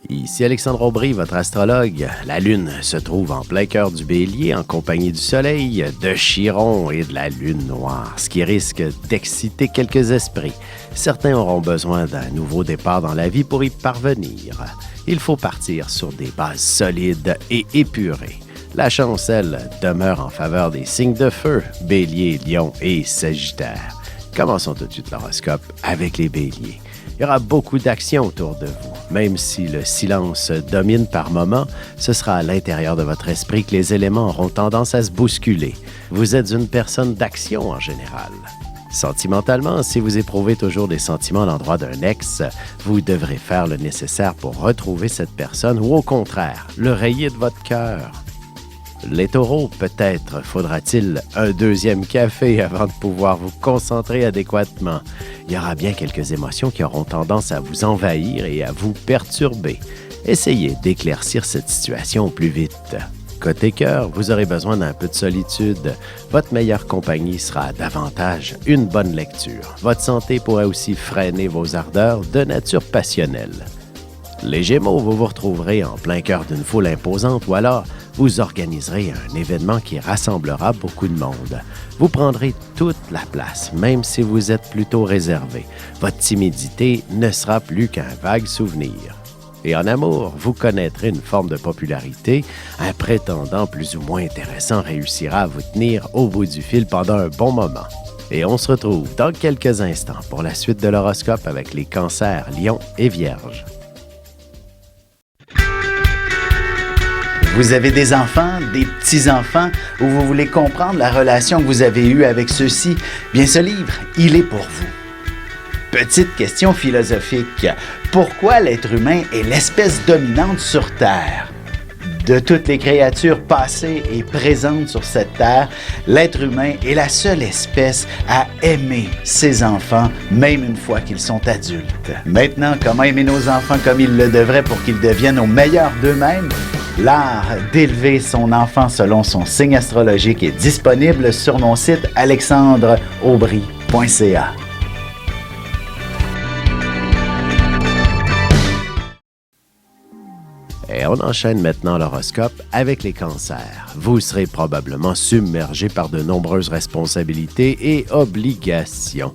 Ici Alexandre Aubry, votre astrologue. La Lune se trouve en plein cœur du Bélier en compagnie du Soleil, de Chiron et de la Lune noire, ce qui risque d'exciter quelques esprits. Certains auront besoin d'un nouveau départ dans la vie pour y parvenir. Il faut partir sur des bases solides et épurées. La chance, elle, demeure en faveur des signes de feu, Bélier, Lion et Sagittaire. Commençons tout de suite l'horoscope avec les Béliers. Il y aura beaucoup d'actions autour de vous. Même si le silence domine par moments, ce sera à l'intérieur de votre esprit que les éléments auront tendance à se bousculer. Vous êtes une personne d'action en général. Sentimentalement, si vous éprouvez toujours des sentiments à l'endroit d'un ex, vous devrez faire le nécessaire pour retrouver cette personne ou au contraire, le rayer de votre cœur. Les taureaux, peut-être faudra-t-il un deuxième café avant de pouvoir vous concentrer adéquatement. Il y aura bien quelques émotions qui auront tendance à vous envahir et à vous perturber. Essayez d'éclaircir cette situation au plus vite. Côté cœur, vous aurez besoin d'un peu de solitude. Votre meilleure compagnie sera davantage une bonne lecture. Votre santé pourrait aussi freiner vos ardeurs de nature passionnelle. Les Gémeaux, vous vous retrouverez en plein cœur d'une foule imposante ou alors vous organiserez un événement qui rassemblera beaucoup de monde. Vous prendrez toute la place, même si vous êtes plutôt réservé. Votre timidité ne sera plus qu'un vague souvenir. Et en amour, vous connaîtrez une forme de popularité. Un prétendant plus ou moins intéressant réussira à vous tenir au bout du fil pendant un bon moment. Et on se retrouve dans quelques instants pour la suite de l'horoscope avec les Cancers, Lions et Vierges. Vous avez des enfants, des petits-enfants, ou vous voulez comprendre la relation que vous avez eue avec ceux-ci? Bien, ce livre, il est pour vous. Petite question philosophique. Pourquoi l'être humain est l'espèce dominante sur Terre? De toutes les créatures passées et présentes sur cette Terre, l'être humain est la seule espèce à aimer ses enfants, même une fois qu'ils sont adultes. Maintenant, comment aimer nos enfants comme ils le devraient pour qu'ils deviennent au meilleur d'eux-mêmes? L'art d'élever son enfant selon son signe astrologique est disponible sur mon site alexandreaubry.ca. Et on enchaîne maintenant l'horoscope avec les Cancers. Vous serez probablement submergé par de nombreuses responsabilités et obligations.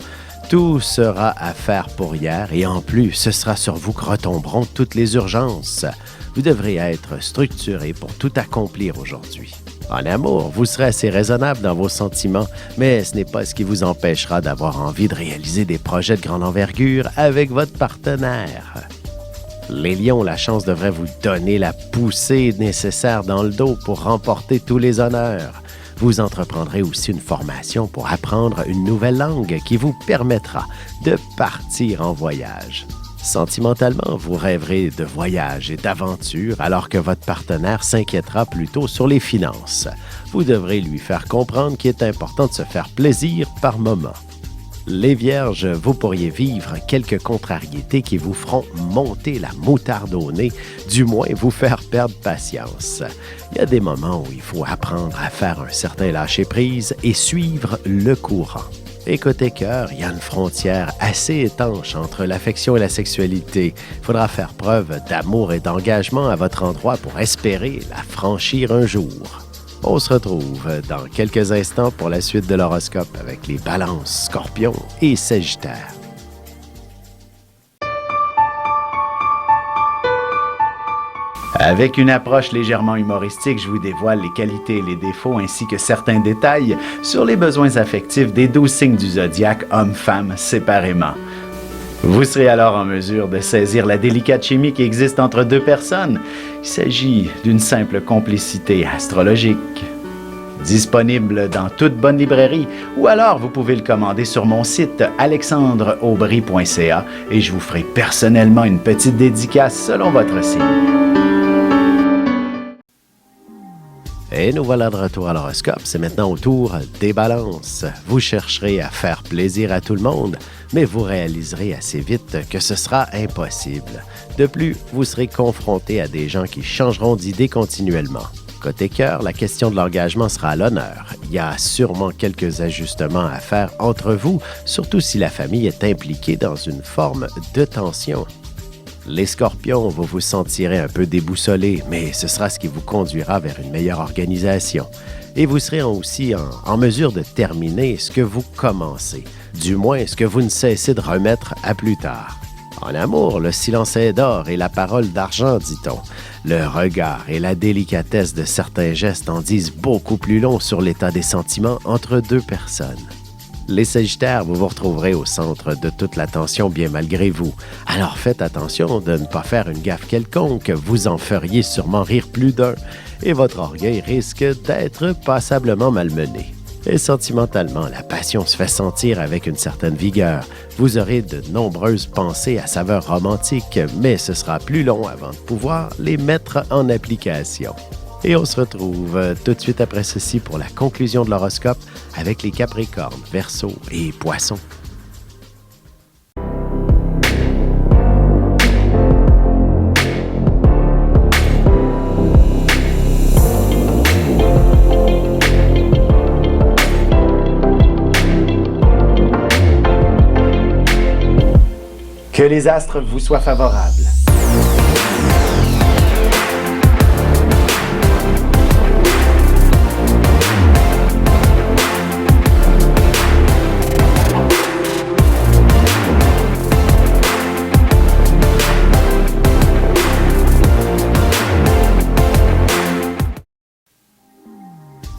Tout sera à faire pour hier et en plus, ce sera sur vous que retomberont toutes les urgences. Vous devrez être structuré pour tout accomplir aujourd'hui. En amour, vous serez assez raisonnable dans vos sentiments, mais ce n'est pas ce qui vous empêchera d'avoir envie de réaliser des projets de grande envergure avec votre partenaire. Les Lions, la chance devrait vous donner la poussée nécessaire dans le dos pour remporter tous les honneurs. Vous entreprendrez aussi une formation pour apprendre une nouvelle langue qui vous permettra de partir en voyage. Sentimentalement, vous rêverez de voyage et d'aventure alors que votre partenaire s'inquiétera plutôt sur les finances. Vous devrez lui faire comprendre qu'il est important de se faire plaisir par moment. Les Vierges, vous pourriez vivre quelques contrariétés qui vous feront monter la moutarde au nez, du moins vous faire perdre patience. Il y a des moments où il faut apprendre à faire un certain lâcher-prise et suivre le courant. Et côté cœur, il y a une frontière assez étanche entre l'affection et la sexualité. Il faudra faire preuve d'amour et d'engagement à votre endroit pour espérer la franchir un jour. On se retrouve dans quelques instants pour la suite de l'horoscope avec les Balances, Scorpions et Sagittaires. Avec une approche légèrement humoristique, je vous dévoile les qualités et les défauts ainsi que certains détails sur les besoins affectifs des 12 signes du zodiaque, hommes-femmes séparément. Vous serez alors en mesure de saisir la délicate chimie qui existe entre deux personnes. Il s'agit d'une simple complicité astrologique. Disponible dans toute bonne librairie ou alors vous pouvez le commander sur mon site alexandreaubry.ca et je vous ferai personnellement une petite dédicace selon votre signe. Et nous voilà de retour à l'horoscope. C'est maintenant au tour des Balances. Vous chercherez à faire plaisir à tout le monde, mais vous réaliserez assez vite que ce sera impossible. De plus, vous serez confronté à des gens qui changeront d'idée continuellement. Côté cœur, la question de l'engagement sera à l'honneur. Il y a sûrement quelques ajustements à faire entre vous, surtout si la famille est impliquée dans une forme de tension. Les Scorpions, vous vous sentirez un peu déboussolés, mais ce sera ce qui vous conduira vers une meilleure organisation. Et vous serez aussi en mesure de terminer ce que vous commencez, du moins ce que vous ne cessez de remettre à plus tard. En amour, le silence est d'or et la parole d'argent, dit-on. Le regard et la délicatesse de certains gestes en disent beaucoup plus long sur l'état des sentiments entre deux personnes. Les Sagittaires, vous vous retrouverez au centre de toute l'attention bien malgré vous. Alors faites attention de ne pas faire une gaffe quelconque, vous en feriez sûrement rire plus d'un, et votre orgueil risque d'être passablement malmené. Et sentimentalement, la passion se fait sentir avec une certaine vigueur. Vous aurez de nombreuses pensées à saveur romantique, mais ce sera plus long avant de pouvoir les mettre en application. Et on se retrouve tout de suite après ceci pour la conclusion de l'horoscope avec les Capricornes, Verseaux et Poissons. Que les astres vous soient favorables.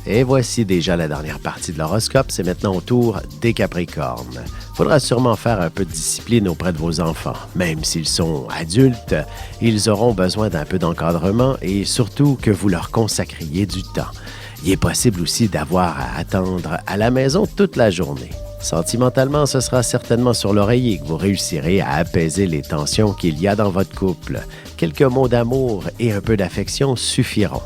Et voici déjà la dernière partie de l'horoscope, c'est maintenant au tour des Capricornes. Faudra sûrement faire un peu de discipline auprès de vos enfants. Même s'ils sont adultes, ils auront besoin d'un peu d'encadrement et surtout que vous leur consacriez du temps. Il est possible aussi d'avoir à attendre à la maison toute la journée. Sentimentalement, ce sera certainement sur l'oreiller que vous réussirez à apaiser les tensions qu'il y a dans votre couple. Quelques mots d'amour et un peu d'affection suffiront.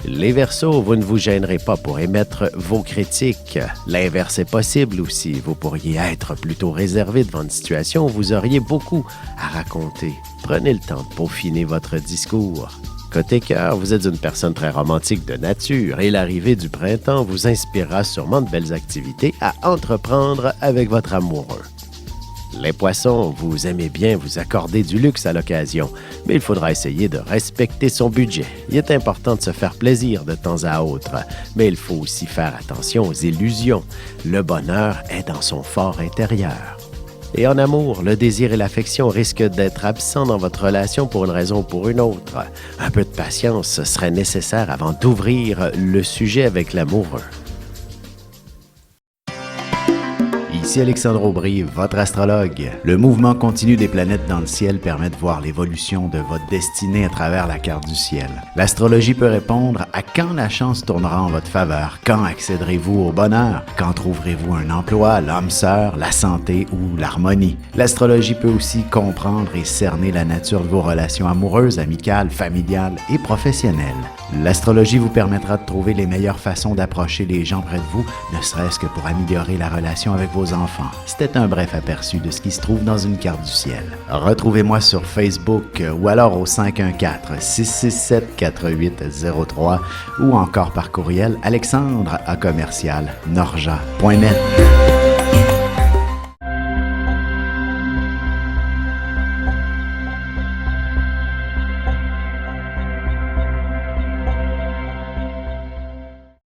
Les Verseaux, vous ne vous gênerez pas pour émettre vos critiques. L'inverse est possible aussi. Vous pourriez être plutôt réservé devant une situation où vous auriez beaucoup à raconter. Prenez le temps de peaufiner votre discours. Côté cœur, vous êtes une personne très romantique de nature et l'arrivée du printemps vous inspirera sûrement de belles activités à entreprendre avec votre amoureux. Les Poissons, vous aimez bien vous accorder du luxe à l'occasion, mais il faudra essayer de respecter son budget. Il est important de se faire plaisir de temps à autre, mais il faut aussi faire attention aux illusions. Le bonheur est dans son fort intérieur. Et en amour, le désir et l'affection risquent d'être absents dans votre relation pour une raison ou pour une autre. Un peu de patience serait nécessaire avant d'ouvrir le sujet avec l'amoureux. Ici Alexandre Aubry, votre astrologue. Le mouvement continu des planètes dans le ciel permet de voir l'évolution de votre destinée à travers la carte du ciel. L'astrologie peut répondre à quand la chance tournera en votre faveur, quand accéderez-vous au bonheur, quand trouverez-vous un emploi, l'âme sœur, la santé ou l'harmonie. L'astrologie peut aussi comprendre et cerner la nature de vos relations amoureuses, amicales, familiales et professionnelles. L'astrologie vous permettra de trouver les meilleures façons d'approcher les gens près de vous, ne serait-ce que pour améliorer la relation avec vos enfants. C'était un bref aperçu de ce qui se trouve dans une carte du ciel. Retrouvez-moi sur Facebook ou alors au 514-667-4803 ou encore par courriel alexandre@norja.net.